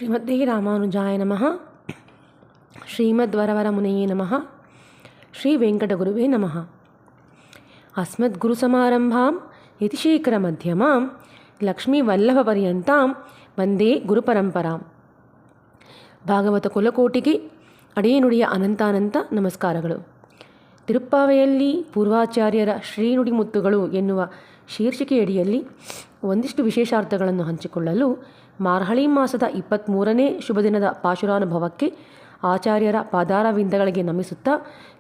ಶ್ರೀಮದ್ದೇ ರಾಮಾನುಜಾಯ ನಮಃ. ಶ್ರೀಮದ್ವರವರಮುನಯೇ ನಮಃ. ಶ್ರೀ ವೆಂಕಟಗುರುವೇ ನಮಃ. ಅಸ್ಮದ್ಗುರುಸಮಾರಂಭಾಂ ಯತಿಶೇಖರಮಧ್ಯಮಾಂ ಲಕ್ಷ್ಮೀವಲ್ಲಭಪರ್ಯಂತಾಂ ವಂದೇ ಗುರುಪರಂಪರಾಂ. ಭಾಗವತ ಕುಲಕೋಟಿಗೆ ಅಡೆಯನುಡಿಯ ಅನಂತಾನಂತ ನಮಸ್ಕಾರಗಳು. ತಿರುಪ್ಪಾವೆಯಲ್ಲಿ ಪೂರ್ವಾಚಾರ್ಯರ ಶ್ರೀನುಡಿಮುತ್ತುಗಳು ಎನ್ನುವ ಶೀರ್ಷಿಕೆಯಡಿಯಲ್ಲಿ ಒಂದಿಷ್ಟು ವಿಶೇಷಾರ್ಥಗಳನ್ನು ಹಂಚಿಕೊಳ್ಳಲು ಮಾರ್ಹಳಿ ಮಾಸದ 23ನೇ ಶುಭದಿನದ ಪಾಶುರಾನುಭವಕ್ಕೆ ಆಚಾರ್ಯರ ಪಾದಾರವಿಂದಗಳಿಗೆ ನಮಿಸುತ್ತಾ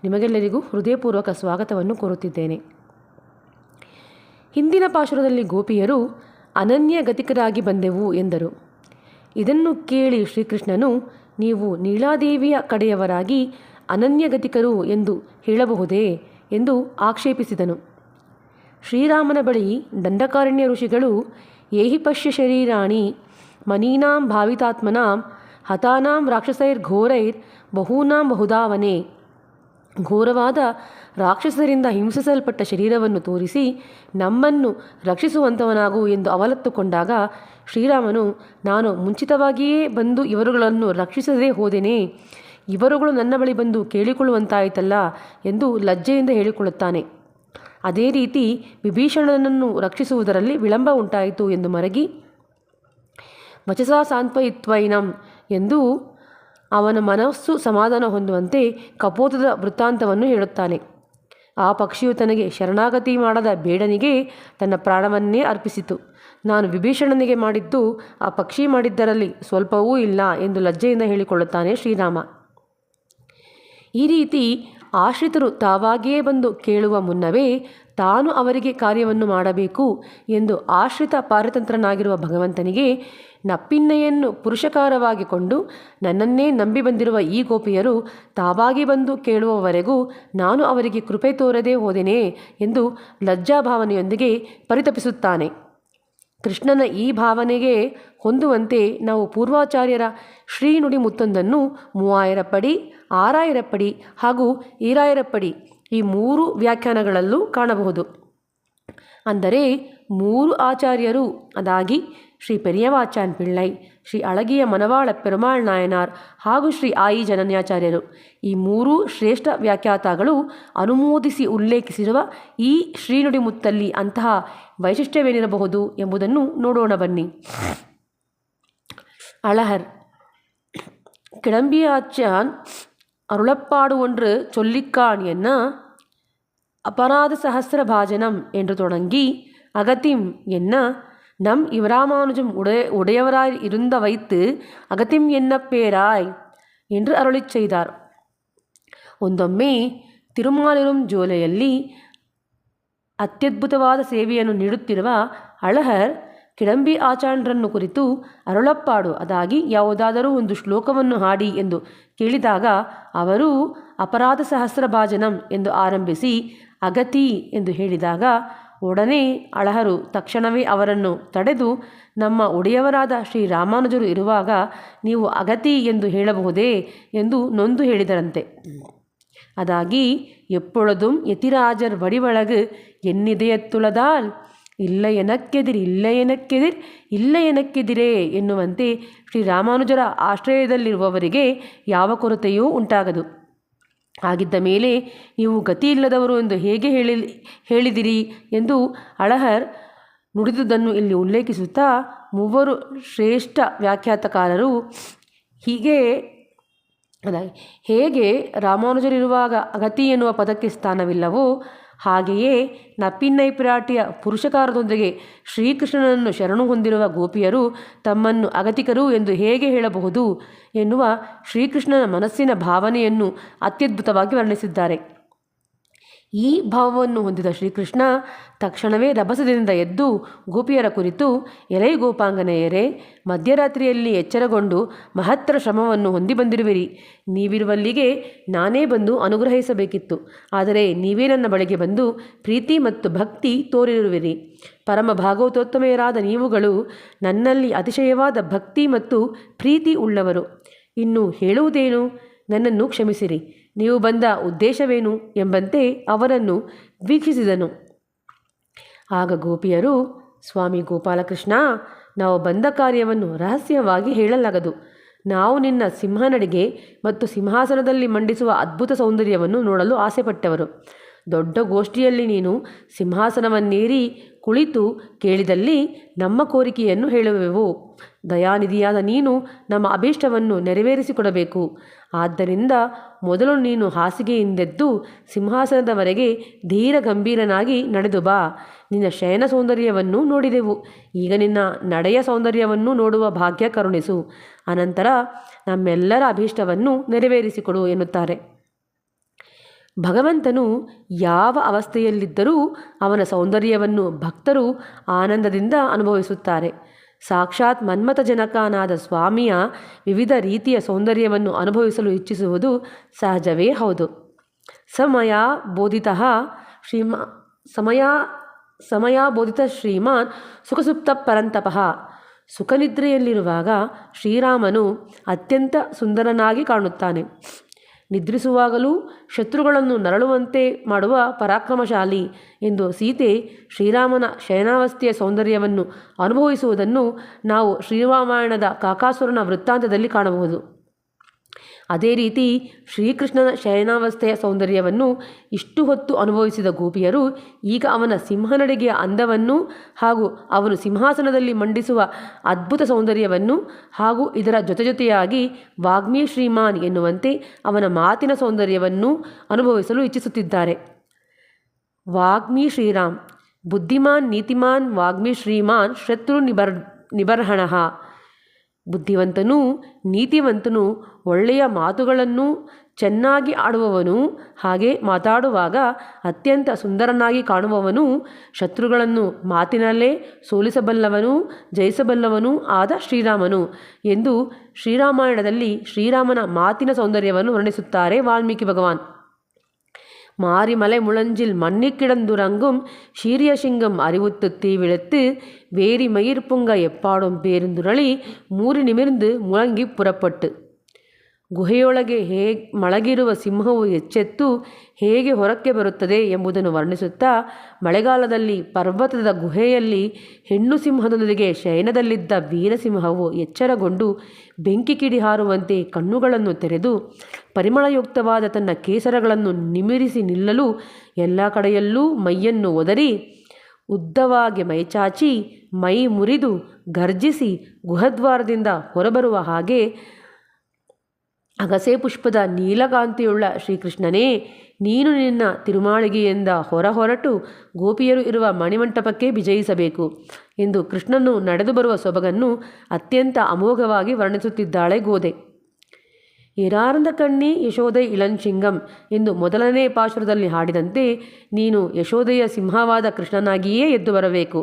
ನಿಮಗೆಲ್ಲರಿಗೂ ಹೃದಯಪೂರ್ವಕ ಸ್ವಾಗತವನ್ನು ಕೋರುತ್ತಿದ್ದೇನೆ. ಹಿಂದಿನ ಪಾಶುರದಲ್ಲಿ ಗೋಪಿಯರು ಅನನ್ಯಗತಿಕರಾಗಿ ಬಂದೆವು ಎಂದರು. ಇದನ್ನು ಕೇಳಿ ಶ್ರೀಕೃಷ್ಣನು, ನೀವು ನೀಳಾದೇವಿಯ ಕಡೆಯವರಾಗಿ ಅನನ್ಯಗತಿಕರು ಎಂದು ಹೇಳಬಹುದೇ ಎಂದು ಆಕ್ಷೇಪಿಸಿದನು. ಶ್ರೀರಾಮನ ಬಳಿ ದಂಡಕಾರಣ್ಯ ಋಷಿಗಳು ಏಹಿ ಪಶ್ಯ ಶರೀರಾಣಿ ಮನೀನಾಂ ಭಾವಿತಾತ್ಮನಾಂ ಹತಾನಾಂ ರಾಕ್ಷಸೈರ್ಘೋರೈರ್ ಬಹೂನಾಂ ಬಹುಧಾವನೆ, ಘೋರವಾದ ರಾಕ್ಷಸರಿಂದ ಹಿಂಸಿಸಲ್ಪಟ್ಟ ಶರೀರವನ್ನು ತೋರಿಸಿ ನಮ್ಮನ್ನು ರಕ್ಷಿಸುವಂಥವನಾಗು ಎಂದು ಅವಲತ್ತುಕೊಂಡಾಗ ಶ್ರೀರಾಮನು, ನಾನು ಮುಂಚಿತವಾಗಿಯೇ ಬಂದು ಇವರುಗಳನ್ನು ರಕ್ಷಿಸದೇ ಹೋದೆನೇ, ಇವರುಗಳು ನನ್ನ ಬಳಿ ಬಂದು ಕೇಳಿಕೊಳ್ಳುವಂತಾಯಿತಲ್ಲ ಎಂದು ಲಜ್ಜೆಯಿಂದ ಹೇಳಿಕೊಳ್ಳುತ್ತಾನೆ. ಅದೇ ರೀತಿ ವಿಭೀಷಣನನ್ನು ರಕ್ಷಿಸುವುದರಲ್ಲಿ ವಿಳಂಬ ಉಂಟಾಯಿತು ಎಂದು ಮರಗಿ ವಚಸಾ ಸಾಂತ್ವಯಿತ್ವೈನಂ ಎಂದು ಅವನ ಮನಸ್ಸು ಸಮಾಧಾನ ಹೊಂದುವಂತೆ ಕಪೋತದ ವೃತ್ತಾಂತವನ್ನು ಹೇಳುತ್ತಾನೆ. ಆ ಪಕ್ಷಿಯು ತನಗೆ ಶರಣಾಗತಿ ಮಾಡದ ಬೇಡನಿಗೆ ತನ್ನ ಪ್ರಾಣವನ್ನೇ ಅರ್ಪಿಸಿತು. ನಾನು ವಿಭೀಷಣನಿಗೆ ಮಾಡಿದ್ದು ಆ ಪಕ್ಷಿ ಮಾಡಿದ್ದರಲ್ಲಿ ಸ್ವಲ್ಪವೂ ಇಲ್ಲ ಎಂದು ಲಜ್ಜೆಯಿಂದ ಹೇಳಿಕೊಳ್ಳುತ್ತಾನೆ ಶ್ರೀರಾಮ. ಈ ರೀತಿ ಆಶ್ರಿತರು ತಾವಾಗಿಯೇ ಬಂದು ಕೇಳುವ ಮುನ್ನವೇ ತಾನು ಅವರಿಗೆ ಕಾರ್ಯವನ್ನು ಮಾಡಬೇಕು ಎಂದು ಆಶ್ರಿತ ಪಾರತಂತ್ರನಾಗಿರುವ ಭಗವಂತನಿಗೆ ನಪ್ಪಿನ್ನೆಯನ್ನು ಪುರುಷಕಾರವಾಗಿಕೊಂಡು ನನ್ನನ್ನೇ ನಂಬಿ ಬಂದಿರುವ ಈ ಗೋಪಿಯರು ತಾವಾಗಿ ಬಂದು ಕೇಳುವವರೆಗೂ ನಾನು ಅವರಿಗೆ ಕೃಪೆ ತೋರದೇ ಹೋದೆನೇ ಎಂದು ಲಜ್ಜಾಭಾವನೆಯೊಂದಿಗೆ ಪರಿತಪಿಸುತ್ತಾನೆ. ಕೃಷ್ಣನ ಈ ಭಾವನೆಗೆ ಹೊಂದುವಂತೆ ನಾವು ಪೂರ್ವಾಚಾರ್ಯರ ಶ್ರೀನುಡಿ ಮುತ್ತೊಂದನ್ನು 3000 ಪಡಿ, 6000 ಪಡಿ ಹಾಗೂ 2000 ಪಡಿ ಈ 3 ವ್ಯಾಖ್ಯಾನಗಳಲ್ಲೂ ಕಾಣಬಹುದು. ಅಂದರೆ 3 ಆಚಾರ್ಯರು, ಅದಾಗಿ ಶ್ರೀ ಪೆರಿಯವಾಚಾನ್ ಪಿಳ್ಳೈ, ಶ್ರೀ ಅಳಗಿಯ ಮನವಾಳ ಪೆರುಮಾಳ್ ನಾಯನಾರ್ ಹಾಗೂ ಶ್ರೀ ಆಯಿ ಜನನ್ಯಾಚಾರ್ಯರು ಈ 3 ಶ್ರೇಷ್ಠ ವ್ಯಾಖ್ಯಾತಗಳು ಅನುಮೋದಿಸಿ ಉಲ್ಲೇಖಿಸಿರುವ ಈ ಶ್ರೀನುಡಿಮುತ್ತಲ್ಲಿ ಅಂತಹ ವೈಶಿಷ್ಟ್ಯವೇನಿರಬಹುದು ಎಂಬುದನ್ನು ನೋಡೋಣ ಬನ್ನಿ. ಅಳಹರ್ கிளம்பியாச்சான் அருளப்பாடு ஒன்று சொல்லிக்கான் என்ன அபராத சஹசிர பாஜனம் என்று தொடங்கி அகத்திம் என்ன நம் இவராமானுஜம் உடையவராய் இருந்த வைத்து அகத்திம் என்ன பேராய் என்று ಅರುಳಿச் செய்தார். ಒಂದೊಮ್ಮೆ ತಿರುಮಾಲಿರುಂ ಜೋಲೆಯಲ್ಲಿ ಅತ್ಯದ್ಭುತವಾದ ಸೇವೆಯನ್ನು ನೀಡುತ್ತಿರುವ ಅಳಹರ್ ಕಿಡಂಬಿ ಆಚಾರ್ಯರನ್ನು ಕುರಿತು ಅರುಳಪ್ಪಾಡು, ಅದಾಗಿ ಯಾವುದಾದರೂ ಒಂದು ಶ್ಲೋಕವನ್ನು ಹಾಡಿ ಎಂದು ಕೇಳಿದಾಗ ಅವರು ಅಪರಾಧ ಸಹಸ್ರ ಭಾಜನಂ ಎಂದು ಆರಂಭಿಸಿ ಅಗತಿ ಎಂದು ಹೇಳಿದಾಗ ಒಡನೆ ಅಳಹರು ತಕ್ಷಣವೇ ಅವರನ್ನು ತಡೆದು, ನಮ್ಮ ಒಡೆಯವರಾದ ಶ್ರೀ ರಾಮಾನುಜರು ಇರುವಾಗ ನೀವು ಅಗತಿ ಎಂದು ಹೇಳಬಹುದೇ ಎಂದು ನೊಂದು ಹೇಳಿದರಂತೆ. ಅದಾಗಿ ಎಪ್ಪೊழுதும் ಯತಿರಾಜರ್ ವಡಿವಳಗು ಎನ್ನಿದೆಯತ್ತುಳದಾಲ್ ಇಲ್ಲ ಎನಕ್ಕೆದಿರ್ ಇಲ್ಲ ಎನಕ್ಕೆದಿರ್ ಇಲ್ಲ ಎನಕ್ಕೆದಿರೇ ಎನ್ನುವಂತೆ ಶ್ರೀರಾಮಾನುಜರ ಆಶ್ರಯದಲ್ಲಿರುವವರಿಗೆ ಯಾವ ಕೊರತೆಯೂ ಉಂಟಾಗದು. ಹಾಗಿದ್ದ ಮೇಲೆ ನೀವು ಗತಿ ಇಲ್ಲದವರು ಎಂದು ಹೇಗೆ ಹೇಳಿದಿರಿ ಎಂದು ಅಳಹರ್ ನುಡಿದುದನ್ನು ಇಲ್ಲಿ ಉಲ್ಲೇಖಿಸುತ್ತಾ 3 ಶ್ರೇಷ್ಠ ವ್ಯಾಖ್ಯಾತಕಾರರು ಹೇಗೆ ರಾಮಾನುಜರಿರುವಾಗ ಅಗತಿ ಎನ್ನುವ ಪದಕ್ಕೆ ಸ್ಥಾನವಿಲ್ಲವೋ ಹಾಗೆಯೇ ನಪ್ಪಿನ್ನೈ ಪಿರಾಟಿಯ ಪುರುಷಕಾರದೊಂದಿಗೆ ಶ್ರೀಕೃಷ್ಣನನ್ನು ಶರಣು ಹೊಂದಿರುವ ಗೋಪಿಯರು ತಮ್ಮನ್ನು ಅಗತಿಕರು ಎಂದು ಹೇಗೆ ಹೇಳಬಹುದು ಎನ್ನುವ ಶ್ರೀಕೃಷ್ಣನ ಮನಸ್ಸಿನ ಭಾವನೆಯನ್ನು ಅತ್ಯದ್ಭುತವಾಗಿ ವರ್ಣಿಸಿದ್ದಾರೆ. ಈ ಭಾವವನ್ನು ಹೊಂದಿದ ಶ್ರೀಕೃಷ್ಣ ತಕ್ಷಣವೇ ರಭಸದಿಂದ ಎದ್ದು ಗೋಪಿಯರ ಕುರಿತು, ಎಲೈ ಗೋಪಾಂಗನೆಯರೇ, ಮಧ್ಯರಾತ್ರಿಯಲ್ಲಿ ಎಚ್ಚರಗೊಂಡು ಮಹತ್ತರ ಶ್ರಮವನ್ನು ಹೊಂದಿ ಬಂದಿರುವಿರಿ. ನೀವಿರುವಲ್ಲಿಗೆ ನಾನೇ ಬಂದು ಅನುಗ್ರಹಿಸಬೇಕಿತ್ತು. ಆದರೆ ನೀವೇ ನನ್ನ ಬಳಿಗೆ ಬಂದು ಪ್ರೀತಿ ಮತ್ತು ಭಕ್ತಿ ತೋರಿರುವಿರಿ. ಪರಮ ಭಾಗವತೋತ್ತಮೆಯರಾದ ನೀವುಗಳು ನನ್ನಲ್ಲಿ ಅತಿಶಯವಾದ ಭಕ್ತಿ ಮತ್ತು ಪ್ರೀತಿ ಉಳ್ಳವರು. ಇನ್ನು ಹೇಳುವುದೇನು? ನನ್ನನ್ನು ಕ್ಷಮಿಸಿರಿ. ನೀವು ಬಂದ ಉದ್ದೇಶವೇನು ಎಂಬಂತೆ ಅವರನ್ನು ವೀಕ್ಷಿಸಿದನು. ಆಗ ಗೋಪಿಯರು, ಸ್ವಾಮಿ ಗೋಪಾಲಕೃಷ್ಣ, ನಾವು ಬಂದ ಕಾರ್ಯವನ್ನು ರಹಸ್ಯವಾಗಿ ಹೇಳಲಾಗದು. ನಾವು ನಿನ್ನ ಸಿಂಹನಡಿಗೆ ಮತ್ತು ಸಿಂಹಾಸನದಲ್ಲಿ ಮಂಡಿಸುವ ಅದ್ಭುತ ಸೌಂದರ್ಯವನ್ನು ನೋಡಲು ಆಸೆಪಟ್ಟವರು. ದೊಡ್ಡ ಗೋಷ್ಠಿಯಲ್ಲಿ ನೀನು ಸಿಂಹಾಸನವನ್ನೇರಿ ಕುಳಿತು ಕೇಳಿದಲ್ಲಿ ನಮ್ಮ ಕೋರಿಕೆಯನ್ನು ಹೇಳುವೆವು. ದಯಾನಿಧಿಯಾದ ನೀನು ನಮ್ಮ ಅಭೀಷ್ಟವನ್ನು ನೆರವೇರಿಸಿಕೊಡಬೇಕು. ಆದ್ದರಿಂದ ಮೊದಲು ನೀನು ಹಾಸಿಗೆಯಿಂದೆದ್ದು ಸಿಂಹಾಸನದವರೆಗೆ ಧೀರ ಗಂಭೀರನಾಗಿ ನಡೆದು ಬಾ. ನಿನ್ನ ಶಯನ ಸೌಂದರ್ಯವನ್ನು ನೋಡಿದೆವು, ಈಗ ನಿನ್ನ ನಡೆಯ ಸೌಂದರ್ಯವನ್ನು ನೋಡುವ ಭಾಗ್ಯ ಕರುಣಿಸು. ಅನಂತರ ನಮ್ಮೆಲ್ಲರ ಅಭೀಷ್ಟವನ್ನು ನೆರವೇರಿಸಿಕೊಡು ಎನ್ನುತ್ತಾರೆ. ಭಗವಂತನು ಯಾವ ಅವಸ್ಥೆಯಲ್ಲಿದ್ದರೂ ಅವನ ಸೌಂದರ್ಯವನ್ನು ಭಕ್ತರು ಆನಂದದಿಂದ ಅನುಭವಿಸುತ್ತಾರೆ. ಸಾಕ್ಷಾತ್ ಮನ್ಮಥಜನಕನಾದ ಸ್ವಾಮಿಯ ವಿವಿಧ ರೀತಿಯ ಸೌಂದರ್ಯವನ್ನು ಅನುಭವಿಸಲು ಇಚ್ಛಿಸುವುದು ಸಹಜವೇ ಹೌದು. ಸಮಯಾಬೋಧಿತ ಶ್ರೀಮಾನ್ ಸುಖಸುಪ್ತ ಪರಂತಪಃ. ಸುಖನಿದ್ರೆಯಲ್ಲಿರುವಾಗ ಶ್ರೀರಾಮನು ಅತ್ಯಂತ ಸುಂದರನಾಗಿ ಕಾಣುತ್ತಾನೆ. ನಿದ್ರಿಸುವಾಗಲೂ ಶತ್ರುಗಳನ್ನು ನರಳುವಂತೆ ಮಾಡುವ ಪರಾಕ್ರಮಶಾಲಿ ಎಂದು ಸೀತೆ ಶ್ರೀರಾಮನ ಶಯನಾವಸ್ಥೆಯ ಸೌಂದರ್ಯವನ್ನು ಅನುಭವಿಸುವುದನ್ನು ನಾವು ಶ್ರೀರಾಮಾಯಣದ ಕಾಕಾಸುರನ ವೃತ್ತಾಂತದಲ್ಲಿ ಕಾಣಬಹುದು. ಅದೇ ರೀತಿ ಶ್ರೀಕೃಷ್ಣನ ಶಯನಾವಸ್ಥೆಯ ಸೌಂದರ್ಯವನ್ನು ಇಷ್ಟು ಹೊತ್ತು ಅನುಭವಿಸಿದ ಗೋಪಿಯರು ಈಗ ಅವನ ಸಿಂಹನಡಿಗೆಯ ಅಂದವನ್ನು ಹಾಗೂ ಅವನು ಸಿಂಹಾಸನದಲ್ಲಿ ಮಂಡಿಸುವ ಅದ್ಭುತ ಸೌಂದರ್ಯವನ್ನು ಹಾಗೂ ಇದರ ಜೊತೆಯಾಗಿ ವಾಗ್ಮಿ ಶ್ರೀಮಾನ್ ಎನ್ನುವಂತೆ ಅವನ ಮಾತಿನ ಸೌಂದರ್ಯವನ್ನು ಅನುಭವಿಸಲು ಇಚ್ಛಿಸುತ್ತಿದ್ದಾರೆ. ವಾಗ್ಮಿ ಶ್ರೀರಾಮ್ ಬುದ್ಧಿಮಾನ್ ನೀತಿಮಾನ್ ವಾಗ್ಮಿ ಶ್ರೀಮಾನ್ ಶತ್ರು ನಿಬರ್ಹಣಃ. ಬುದ್ಧಿವಂತನೂ ನೀತಿವಂತನೂ ಒಳ್ಳೆಯ ಮಾತುಗಳನ್ನು ಚೆನ್ನಾಗಿ ಆಡುವವನು, ಹಾಗೆ ಮಾತಾಡುವಾಗ ಅತ್ಯಂತ ಸುಂದರನಾಗಿ ಕಾಣುವವನು, ಶತ್ರುಗಳನ್ನು ಮಾತಿನಲ್ಲೇ ಸೋಲಿಸಬಲ್ಲವನು ಜಯಿಸಬಲ್ಲವನು ಆದ ಶ್ರೀರಾಮನು ಎಂದು ಶ್ರೀರಾಮಾಯಣದಲ್ಲಿ ಶ್ರೀರಾಮನ ಮಾತಿನ ಸೌಂದರ್ಯವನ್ನು ವರ್ಣಿಸುತ್ತಾರೆ ವಾಲ್ಮೀಕಿ ಭಗವಾನ್. மாரிமலை முழஞ்சில் மன்னிக்கிடந்துறங்கும் சீரிய சிங்கம் அறிவுத்து தீவிழத்து வேரி மயிர் பொங்க எப்பாடும் பேருந்துரಳಿ ಮೂರಿ ನಿಮಿರ್ந்து ಮುಳಂಗಿ ಪುರಪಟ್ಟು. ಗುಹೆಯೊಳಗೆ ಮಳಗಿರುವ ಸಿಂಹವು ಎಚ್ಚೆತ್ತು ಹೇಗೆ ಹೊರಕ್ಕೆ ಬರುತ್ತದೆ ಎಂಬುದನ್ನು ವರ್ಣಿಸುತ್ತಾ, ಮಳೆಗಾಲದಲ್ಲಿ ಪರ್ವತದ ಗುಹೆಯಲ್ಲಿ ಹೆಣ್ಣು ಸಿಂಹದೊಂದಿಗೆ ಶಯನದಲ್ಲಿದ್ದ ವೀರಸಿಂಹವು ಎಚ್ಚರಗೊಂಡು ಬೆಂಕಿ ಕಿಡಿ ಹಾರುವಂತೆ ಕಣ್ಣುಗಳನ್ನು ತೆರೆದು ಪರಿಮಳಯುಕ್ತವಾದ ತನ್ನ ಕೇಸರಗಳನ್ನು ನಿಮಿರಿಸಿ ನಿಲ್ಲಲು ಎಲ್ಲ ಕಡೆಯಲ್ಲೂ ಮೈಯನ್ನು ಒದರಿ ಉದ್ದವಾಗಿ ಮೈಚಾಚಿ ಮೈ ಮುರಿದು ಗರ್ಜಿಸಿ ಗುಹದ್ವಾರದಿಂದ ಹೊರಬರುವ ಹಾಗೆ ಅಗಸೆ ಪುಷ್ಪದ ನೀಲಕಾಂತಿಯುಳ್ಳ ಶ್ರೀಕೃಷ್ಣನೇ, ನೀನು ನಿನ್ನ ತಿರುಮಾಳಿಗೆಯಿಂದ ಹೊರಟು ಗೋಪಿಯರು ಇರುವ ಮಣಿಮಂಟಪಕ್ಕೆ ವಿಜಯಿಸಬೇಕು ಎಂದು ಕೃಷ್ಣನು ನಡೆದು ಬರುವ ಸೊಬಗನ್ನು ಅತ್ಯಂತ ಅಮೋಘವಾಗಿ ವರ್ಣಿಸುತ್ತಿದ್ದಾಳೆ ಗೋದೆ. ಏರಾರ್ಂದ ಕಣ್ಣಿ ಯಶೋದೆ ಇಳಂಚಿಂಗಂ ಎಂದು ಮೊದಲನೇ ಪಾಶುರದಲ್ಲಿ ಹಾಡಿದಂತೆ ನೀನು ಯಶೋದೆಯ ಸಿಂಹವಾದ ಕೃಷ್ಣನಾಗಿಯೇ ಎದ್ದು ಬರಬೇಕು.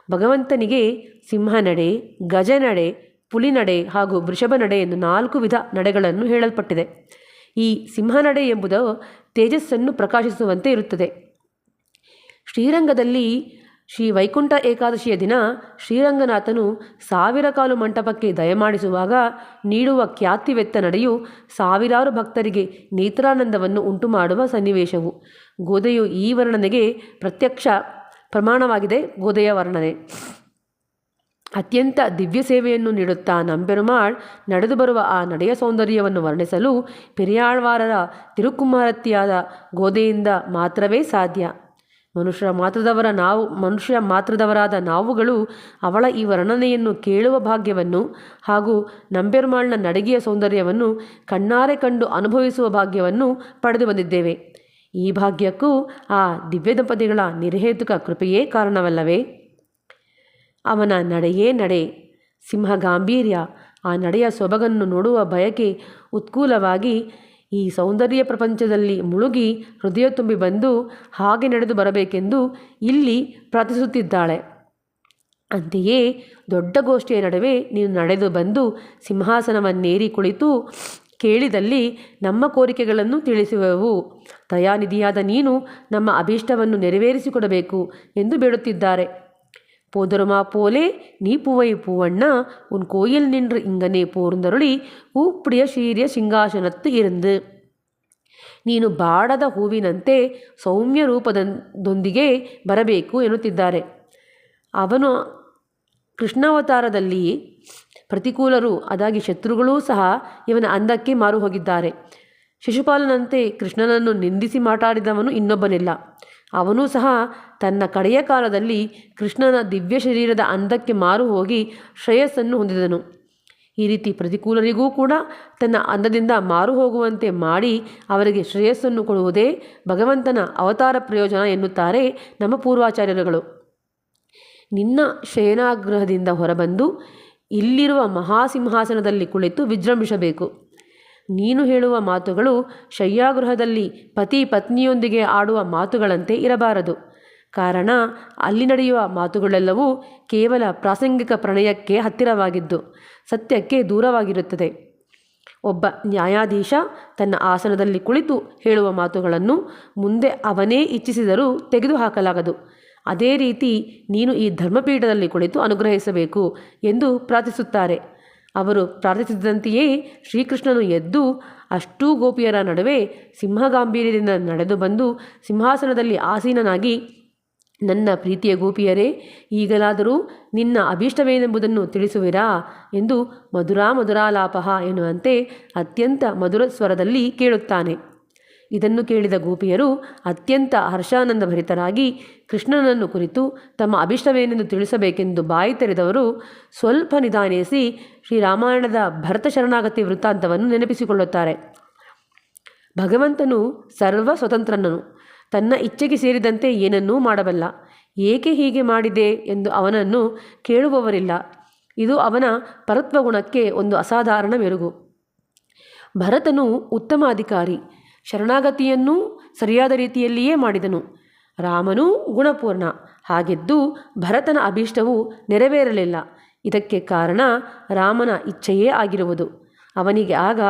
ಭಗವಂತನಿಗೆ ಸಿಂಹನಡೆ, ಗಜನಡೆ, ಪುಲಿನಡೆ ಹಾಗೂ ವೃಷಭನಡೆ ಎಂದು 4 ವಿಧ ನಡೆಗಳನ್ನು ಹೇಳಲ್ಪಟ್ಟಿದೆ. ಈ ಸಿಂಹನಡೆ ಎಂಬುದು ತೇಜಸ್ಸನ್ನು ಪ್ರಕಾಶಿಸುವಂತೆ ಇರುತ್ತದೆ. ಶ್ರೀರಂಗದಲ್ಲಿ ಶ್ರೀ ವೈಕುಂಠ ಏಕಾದಶಿಯ ದಿನ ಶ್ರೀರಂಗನಾಥನು 1000 ಕಾಲು ಮಂಟಪಕ್ಕೆ ದಯಮಾಡಿಸುವಾಗ ನೀಡುವ ಖ್ಯಾತಿವೆತ್ತ ನಡೆಯು ಸಾವಿರಾರು ಭಕ್ತರಿಗೆ ನೇತ್ರಾನಂದವನ್ನು ಉಂಟು ಮಾಡುವ ಸನ್ನಿವೇಶವು. ಗೋದೆಯು ಈ ವರ್ಣನೆಗೆ ಪ್ರತ್ಯಕ್ಷ ಪ್ರಮಾಣವಾಗಿದೆ. ಗೋದೆಯ ವರ್ಣನೆ ಅತ್ಯಂತ ದಿವ್ಯ ಸೇವೆಯನ್ನು ನೀಡುತ್ತಾ ನಂಬೆರುಮಾಳ್ ನಡೆದು ಬರುವ ಆ ನಡೆಯ ಸೌಂದರ್ಯವನ್ನು ವರ್ಣಿಸಲು ಪೆರಿಯಾಳ್ವಾರರ ತಿರುಕುಮಾರತಿಯಾದ ಗೋದೆಯಿಂದ ಮಾತ್ರವೇ ಸಾಧ್ಯ. ಮನುಷ್ಯ ಮಾತ್ರದವರಾದ ನಾವುಗಳು ಅವಳ ಈ ವರ್ಣನೆಯನ್ನು ಕೇಳುವ ಭಾಗ್ಯವನ್ನು ಹಾಗೂ ನಂಬೆರುಮಾಳ್ನ ನಡಿಗೆಯ ಸೌಂದರ್ಯವನ್ನು ಕಣ್ಣಾರೆ ಕಂಡು ಅನುಭವಿಸುವ ಭಾಗ್ಯವನ್ನು ಪಡೆದು ಬಂದಿದ್ದೇವೆ. ಈ ಭಾಗ್ಯಕ್ಕೂ ಆ ದಿವ್ಯ ದಂಪತಿಗಳ ನಿರ್ಹೇತುಕ ಕೃಪೆಯೇ ಕಾರಣವಲ್ಲವೇ? ಅವನ ನಡೆಯೇ ನಡೆ, ಸಿಂಹ ಗಾಂಭೀರ್ಯ, ಆ ನಡೆಯ ಸೊಬಗನ್ನು ನೋಡುವ ಬಯಕೆ ಉತ್ಕೂಲವಾಗಿ ಈ ಸೌಂದರ್ಯ ಪ್ರಪಂಚದಲ್ಲಿ ಮುಳುಗಿ ಹೃದಯ ತುಂಬಿ ಬಂದು ಹಾಗೆ ನಡೆದು ಬರಬೇಕೆಂದು ಇಲ್ಲಿ ಪ್ರಾರ್ಥಿಸುತ್ತಿದ್ದಾಳೆ. ಅಂತೆಯೇ ದೊಡ್ಡ ಗೋಷ್ಠಿಯ ನಡುವೆ ನೀನು ನಡೆದು ಬಂದು ಸಿಂಹಾಸನವನ್ನೇರಿ ಕುಳಿತು ಕೇಳಿದಲ್ಲಿ ನಮ್ಮ ಕೋರಿಕೆಗಳನ್ನು ತಿಳಿಸುವೆವು. ದಯಾನಿಧಿಯಾದ ನೀನು ನಮ್ಮ ಅಭೀಷ್ಟವನ್ನು ನೆರವೇರಿಸಿಕೊಡಬೇಕು ಎಂದು ಬೇಡುತ್ತಿದ್ದಾರೆ. போதருமா போலே நீ பூவை பூவண்ணா உன் கோயில் நின்று இங்கனே போர்ந்தருಳಿ ಹೂಪ್ರಿಯ ಶೀರ್ಯ ಸಿಂಹಾಸನತ್ತು ಇருந்து. ನೀನು ಬಾಡದ ಹೂವಿನಂತೆ ಸೌಮ್ಯ ರೂಪದೊಂದಿಗೆ ಬರಬೇಕು ಎನ್ನುತ್ತಿದ್ದಾರೆ. ಅವನು ಕೃಷ್ಣಾವತಾರದಲ್ಲಿ ಪ್ರತಿಕೂಲರು ಅದಾಗಿ ಶತ್ರುಗಳೂ ಸಹ ಇವನ ಅಂದಕ್ಕೆ ಮಾರು ಹೋಗಿದ್ದಾರೆ. ಶಿಶುಪಾಲನಂತೆ ಕೃಷ್ಣನನ್ನು ನಿಂದಿಸಿ ಮಾತಾಡಿದವನು ಇನ್ನೊಬ್ಬನಿಲ್ಲ. ಅವನೂ ಸಹ ತನ್ನ ಕಡೆಯ ಕಾಲದಲ್ಲಿ ಕೃಷ್ಣನ ದಿವ್ಯ ಶರೀರದ ಅಂದಕ್ಕೆ ಮಾರು ಹೋಗಿ ಶ್ರೇಯಸ್ಸನ್ನು ಹೊಂದಿದನು. ಈ ರೀತಿ ಪ್ರತಿಕೂಲರಿಗೂ ಕೂಡ ತನ್ನ ಅಂದದಿಂದ ಮಾರು ಹೋಗುವಂತೆ ಮಾಡಿ ಅವರಿಗೆ ಶ್ರೇಯಸ್ಸನ್ನು ಕೊಡುವುದೇ ಭಗವಂತನ ಅವತಾರ ಪ್ರಯೋಜನ ಎನ್ನುತ್ತಾರೆ ನಮ್ಮ ಪೂರ್ವಾಚಾರ್ಯರುಗಳು. ನಿನ್ನ ಶಯನಾಗೃಹದಿಂದ ಹೊರಬಂದು ಇಲ್ಲಿರುವ ಮಹಾಸಿಂಹಾಸನದಲ್ಲಿ ಕುಳಿತು ವಿಜೃಂಭಿಸಬೇಕು. ನೀನು ಹೇಳುವ ಮಾತುಗಳು ಶಯ್ಯಾಗೃಹದಲ್ಲಿ ಪತಿ ಪತ್ನಿಯೊಂದಿಗೆ ಆಡುವ ಮಾತುಗಳಂತೆ ಇರಬಾರದು. ಕಾರಣ ಅಲ್ಲಿ ನಡೆಯುವ ಮಾತುಗಳೆಲ್ಲವೂ ಕೇವಲ ಪ್ರಾಸಂಗಿಕ ಪ್ರಣಯಕ್ಕೆ ಹತ್ತಿರವಾಗಿದ್ದು ಸತ್ಯಕ್ಕೆ ದೂರವಾಗಿರುತ್ತದೆ. ಒಬ್ಬ ನ್ಯಾಯಾಧೀಶ ತನ್ನ ಆಸನದಲ್ಲಿ ಕುಳಿತು ಹೇಳುವ ಮಾತುಗಳನ್ನು ಮುಂದೆ ಅವನೇ ಇಚ್ಛಿಸಿದರೂ ತೆಗೆದುಹಾಕಲಾಗದು. ಅದೇ ರೀತಿ ನೀನು ಈ ಧರ್ಮಪೀಠದಲ್ಲಿ ಕುಳಿತು ಅನುಗ್ರಹಿಸಬೇಕು ಎಂದು ಪ್ರಾರ್ಥಿಸುತ್ತಾರೆ. ಅವರು ಪ್ರಾರ್ಥಿಸಿದಂತೆಯೇ ಶ್ರೀಕೃಷ್ಣನು ಎದ್ದು ಅಷ್ಟೂ ಗೋಪಿಯರ ನಡುವೆ ಸಿಂಹಗಾಂಭೀರ್ಯದಿಂದ ನಡೆದು ಬಂದು ಸಿಂಹಾಸನದಲ್ಲಿ ಆಸೀನನಾಗಿ, ನನ್ನ ಪ್ರೀತಿಯ ಗೋಪಿಯರೇ, ಈಗಲಾದರೂ ನಿನ್ನ ಅಭೀಷ್ಟವೇನೆಂಬುದನ್ನು ತಿಳಿಸುವಿರಾ ಎಂದು ಮಧುರಾಲಾಪಃ ಎನ್ನುವಂತೆ ಅತ್ಯಂತ ಮಧುರ ಸ್ವರದಲ್ಲಿ ಕೇಳುತ್ತಾನೆ. ಇದನ್ನು ಕೇಳಿದ ಗೋಪಿಯರು ಅತ್ಯಂತ ಹರ್ಷಾನಂದಭರಿತರಾಗಿ ಕೃಷ್ಣನನ್ನು ಕುರಿತು ತಮ್ಮ ಅಭಿಷ್ಟವೇನೆಂದು ತಿಳಿಸಬೇಕೆಂದು ಬಾಯಿ ತೆರೆದವರು ಸ್ವಲ್ಪ ನಿಧಾನಿಸಿ ಶ್ರೀರಾಮಾಯಣದ ಭರತ ಶರಣಾಗತಿ ವೃತ್ತಾಂತವನ್ನು ನೆನಪಿಸಿಕೊಳ್ಳುತ್ತಾರೆ. ಭಗವಂತನು ಸರ್ವ ಸ್ವತಂತ್ರನನು, ತನ್ನ ಇಚ್ಛೆಗೆ ಸೇರಿದಂತೆ ಏನನ್ನೂ ಮಾಡಬಲ್ಲ. ಏಕೆ ಹೀಗೆ ಮಾಡಿದೆ ಎಂದು ಅವನನ್ನು ಕೇಳುವವರಿಲ್ಲ. ಇದು ಅವನ ಪರತ್ವಗುಣಕ್ಕೆ ಒಂದು ಅಸಾಧಾರಣ ಮೆರುಗು. ಭರತನು ಉತ್ತಮ ಅಧಿಕಾರಿ, ಶರಣಾಗತಿಯನ್ನೂ ಸರಿಯಾದ ರೀತಿಯಲ್ಲಿಯೇ ಮಾಡಿದನು. ರಾಮನೂ ಗುಣಪೂರ್ಣ, ಹಾಗೆದ್ದು ಭರತನ ಅಭೀಷ್ಟವು ನೆರವೇರಲಿಲ್ಲ. ಇದಕ್ಕೆ ಕಾರಣ ರಾಮನ ಇಚ್ಛೆಯೇ ಆಗಿರುವುದು. ಅವನಿಗೆ ಆಗ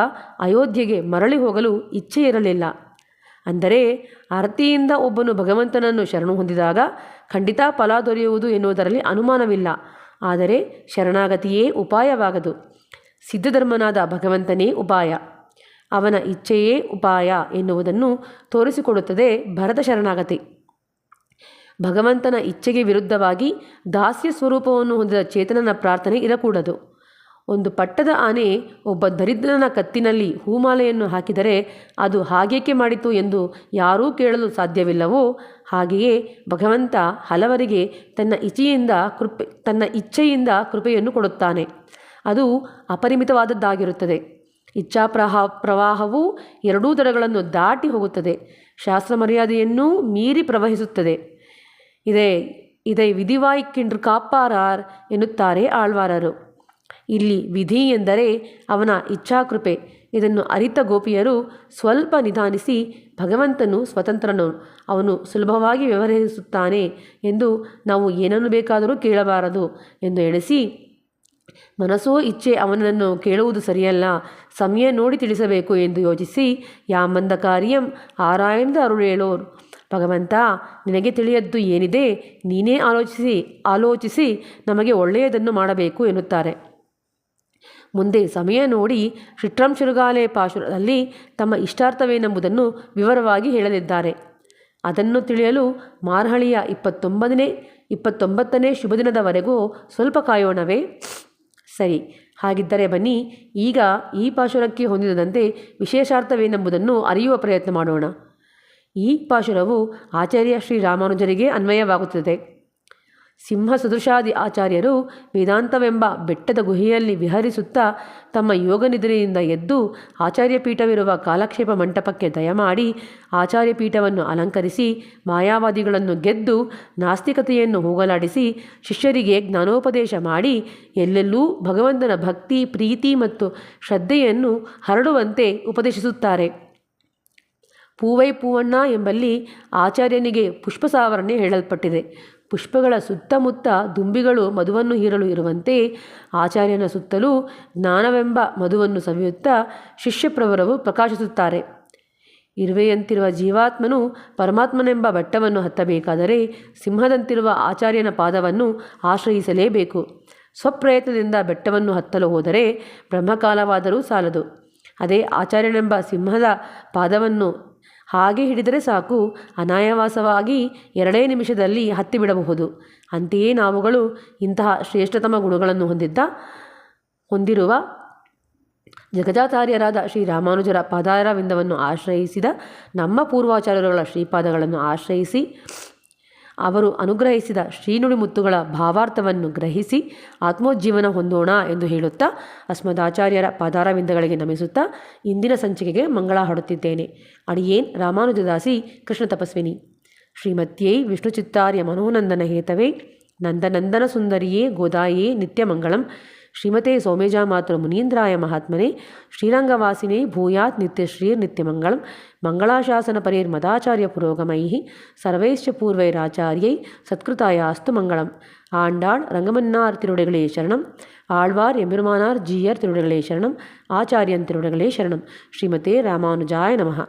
ಅಯೋಧ್ಯೆಗೆ ಮರಳಿ ಹೋಗಲು ಇಚ್ಛೆ ಇರಲಿಲ್ಲ. ಅಂದರೆ ಆರತಿಯಿಂದ ಒಬ್ಬನು ಭಗವಂತನನ್ನು ಶರಣು ಹೊಂದಿದಾಗ ಖಂಡಿತ ಫಲ ದೊರೆಯುವುದು ಎನ್ನುವುದರಲ್ಲಿ ಅನುಮಾನವಿಲ್ಲ. ಆದರೆ ಶರಣಾಗತಿಯೇ ಉಪಾಯವಾಗದು. ಸಿದ್ಧಧರ್ಮನಾದ ಭಗವಂತನೇ ಉಪಾಯ, ಅವನ ಇಚ್ಛೆಯೇ ಉಪಾಯ ಎನ್ನುವುದನ್ನು ತೋರಿಸಿಕೊಡುತ್ತದೆ ಭರತ ಶರಣಾಗತಿ. ಭಗವಂತನ ಇಚ್ಛೆಗೆ ವಿರುದ್ಧವಾಗಿ ದಾಸ್ಯ ಸ್ವರೂಪವನ್ನು ಹೊಂದಿದ ಚೇತನನ ಪ್ರಾರ್ಥನೆ ಇರಕೂಡದು. ಒಂದು ಪಟ್ಟದ ಆನೆ ಒಬ್ಬ ದರಿದ್ರನ ಕತ್ತಿನಲ್ಲಿ ಹೂಮಾಲೆಯನ್ನು ಹಾಕಿದರೆ ಅದು ಹಾಗೇಕೆ ಮಾಡಿತು ಎಂದು ಯಾರೂ ಕೇಳಲು ಸಾಧ್ಯವಿಲ್ಲವೋ ಹಾಗೆಯೇ ಭಗವಂತ ಹಲವರಿಗೆ ತನ್ನ ಇಚ್ಛೆಯಿಂದ ಕೃಪೆಯನ್ನು ಕೊಡುತ್ತಾನೆ. ಅದು ಅಪರಿಮಿತವಾದದ್ದಾಗಿರುತ್ತದೆ. ಪ್ರವಾಹವು ಎರಡೂ ದಡಗಳನ್ನು ದಾಟಿ ಹೋಗುತ್ತದೆ, ಶಾಸ್ತ್ರ ಮರ್ಯಾದೆಯನ್ನೂ ಮೀರಿ ಪ್ರವಹಿಸುತ್ತದೆ. ಇದೇ ವಿಧಿವಾಯ್ಕಿಂಡ್ರು ಕಾಪಾರಾರ್ ಎನ್ನುತ್ತಾರೆ ಆಳ್ವಾರರು. ಇಲ್ಲಿ ವಿಧಿ ಎಂದರೆ ಅವನ ಇಚ್ಛಾಕೃಪೆ. ಇದನ್ನು ಅರಿತ ಗೋಪಿಯರು ಸ್ವಲ್ಪ ನಿಧಾನಿಸಿ ಭಗವಂತನು ಸ್ವತಂತ್ರನು, ಅವನು ಸುಲಭವಾಗಿ ವ್ಯವಹರಿಸುತ್ತಾನೆ ಎಂದು ನಾವು ಏನನ್ನು ಬೇಕಾದರೂ ಕೇಳಬಾರದು ಎಂದು ಎಣಿಸಿ, ಮನಸ್ಸೋ ಇಚ್ಛೆ ಅವನನ್ನು ಕೇಳುವುದು ಸರಿಯಲ್ಲ, ಸಮಯ ನೋಡಿ ತಿಳಿಸಬೇಕು ಎಂದು ಯೋಚಿಸಿ, ಯಾಮಂದ ಕಾರ್ಯಂ ಆರಾಯಂದ ಅರುಳೇಳೋರ್, ಭಗವಂತ ನಿನಗೆ ತಿಳಿಯದ್ದು ಏನಿದೆ, ನೀನೇ ಆಲೋಚಿಸಿ ನಮಗೆ ಒಳ್ಳೆಯದನ್ನು ಮಾಡಬೇಕು ಎನ್ನುತ್ತಾರೆ. ಮುಂದೆ ಸಮಯ ನೋಡಿ ಶಿಟ್ರಂಶೃಗಾಲೆ ಪಾಶುರದಲ್ಲಿ ತಮ್ಮ ಇಷ್ಟಾರ್ಥವೇನೆಂಬುದನ್ನು ವಿವರವಾಗಿ ಹೇಳಲಿದ್ದಾರೆ. ಅದನ್ನು ತಿಳಿಯಲು ಮಾರ್ಹಳಿಯ 29ನೇ ಶುಭ ದಿನದವರೆಗೂ ಸ್ವಲ್ಪ ಕಾಯೋಣವೇ? ಸರಿ, ಹಾಗಿದ್ದರೆ ಬನ್ನಿ ಈಗ ಈ ಪಾಶುರಕ್ಕೆ ಹೊಂದಿದಂತೆ ವಿಶೇಷಾರ್ಥವೇನೆಂಬುದನ್ನು ಅರಿಯುವ ಪ್ರಯತ್ನ ಮಾಡೋಣ. ಈ ಪಾಶುರವು ಆಚಾರ್ಯ ಶ್ರೀ ರಾಮಾನುಜರಿಗೆ ಅನ್ವಯವಾಗುತ್ತದೆ. ಸಿಂಹ ಸದೃಶಾದಿ ಆಚಾರ್ಯರು ವೇದಾಂತವೆಂಬ ಬೆಟ್ಟದ ಗುಹೆಯಲ್ಲಿ ವಿಹರಿಸುತ್ತಾ ತಮ್ಮ ಯೋಗನಿದ್ರೆಯಿಂದ ಎದ್ದು ಆಚಾರ್ಯಪೀಠವಿರುವ ಕಾಲಕ್ಷೇಪ ಮಂಟಪಕ್ಕೆ ದಯಮಾಡಿ ಆಚಾರ್ಯಪೀಠವನ್ನು ಅಲಂಕರಿಸಿ ಮಾಯಾವಾದಿಗಳನ್ನು ಗೆದ್ದು ನಾಸ್ತಿಕತೆಯನ್ನು ಹೋಗಲಾಡಿಸಿ ಶಿಷ್ಯರಿಗೆ ಜ್ಞಾನೋಪದೇಶ ಮಾಡಿ ಎಲ್ಲೆಲ್ಲೂ ಭಗವಂತನ ಭಕ್ತಿ, ಪ್ರೀತಿ ಮತ್ತು ಶ್ರದ್ಧೆಯನ್ನು ಹರಡುವಂತೆ ಉಪದೇಶಿಸುತ್ತಾರೆ. ಪೂವೈ ಪೂವಣ್ಣ ಎಂಬಲ್ಲಿ ಆಚಾರ್ಯನಿಗೆ ಪುಷ್ಪಸಾವರಣೆ ಹೇಳಲ್ಪಟ್ಟಿದೆ. ಪುಷ್ಪಗಳ ಸುತ್ತಮುತ್ತ ದುಂಬಿಗಳು ಮಧುವನ್ನು ಹೀರಲು ಇರುವಂತೆ ಆಚಾರ್ಯನ ಸುತ್ತಲೂ ಜ್ಞಾನವೆಂಬ ಮಧುವನ್ನು ಸವಿಯುತ್ತಾ ಶಿಷ್ಯಪ್ರವರವು ಪ್ರಕಾಶಿಸುತ್ತಾರೆ. ಇರುವೆಯಂತಿರುವ ಜೀವಾತ್ಮನು ಪರಮಾತ್ಮನೆಂಬ ಬೆಟ್ಟವನ್ನು ಹತ್ತಬೇಕಾದರೆ ಸಿಂಹದಂತಿರುವ ಆಚಾರ್ಯನ ಪಾದವನ್ನು ಆಶ್ರಯಿಸಲೇಬೇಕು. ಸ್ವಪ್ರಯತ್ನದಿಂದ ಬೆಟ್ಟವನ್ನು ಹತ್ತಲು ಹೋದರೆ ಬ್ರಹ್ಮಕಾಲವಾದರೂ ಸಾಲದು. ಅದೇ ಆಚಾರ್ಯನೆಂಬ ಸಿಂಹದ ಪಾದವನ್ನು ಹಾಗೆ ಹಿಡಿದರೆ ಸಾಕು, ಅನಾಯಾಸವಾಗಿ 2 ನಿಮಿಷದಲ್ಲಿ ಹತ್ತಿಬಿಡಬಹುದು. ಅಂತೆಯೇ ನಾವುಗಳು ಇಂತಹ ಶ್ರೇಷ್ಠತಮ ಗುಣಗಳನ್ನು ಹೊಂದಿರುವ ಜಗದಾಚಾರ್ಯರಾದ ಶ್ರೀರಾಮಾನುಜರ ಪಾದಾರವಿಂದವನ್ನು ಆಶ್ರಯಿಸಿದ ನಮ್ಮ ಪೂರ್ವಾಚಾರ್ಯರುಗಳ ಶ್ರೀಪಾದಗಳನ್ನು ಆಶ್ರಯಿಸಿ ಅವರು ಅನುಗ್ರಹಿಸಿದ ಶ್ರೀನುಡಿಮುತ್ತುಗಳ ಭಾವಾರ್ಥವನ್ನು ಗ್ರಹಿಸಿ ಆತ್ಮೋಜ್ಜೀವನ ಹೊಂದೋಣ ಎಂದು ಹೇಳುತ್ತಾ ಅಸ್ಮದಾಚಾರ್ಯರ ಪಾದಾರವಿಂದಗಳಿಗೆ ನಮಿಸುತ್ತಾ ಇಂದಿನ ಸಂಚಿಕೆಗೆ ಮಂಗಳ ಹಾಡುತ್ತಿದ್ದೇನೆ. ಅಡಿಯೇನ್ ರಾಮಾನುಜದಾಸಿ ಕೃಷ್ಣ ತಪಸ್ವಿನಿ. ಶ್ರೀಮತ್ಯೈ ವಿಷ್ಣುಚಿತ್ತಾರ್ಯ ಮನೋನಂದನ ಹೇತವೇ ನಂದನಂದನ ಸುಂದರಿಯೇ ಗೋದಾಯೇ ನಿತ್ಯಮಂಗಳಂ. ಶ್ರೀಮತೆ ಸೌಮ್ಯಜಾಮಾತೃ ಮುನೀಂದ್ರಾಯ ಮಹಾತ್ಮನೆ ಶ್ರೀರಂಗವಾಸಿನೇ ಭೂಯಾತ್ ನಿತ್ಯಶ್ರೀರ್ನಿತ್ಯಮಂಗಳಂ. ಮಂಗಳಾಶಾಸನ ಪರಿರ್ಮದಾಚಾರ್ಯ ಪುರೋಗಮೈಃ ಸರ್ವೈಶ್ಚ ಪೂರ್ವೈರಾಚಾರ್ಯೈ ಸತ್ಕೃತಾಯಾಸ್ತು ಮಂಗಳಂ. ஆண்டாள் ரங்கமன்னார் திருவடிகளே சரணம். ஆழ்வார் எம்பெருமானார் ஜீயர் திருவடிகளே சரணம். ஆச்சாரியன் திருவடிகளே சரணம். ஸ்ரீமதே ராமானுஜாய நமஹ.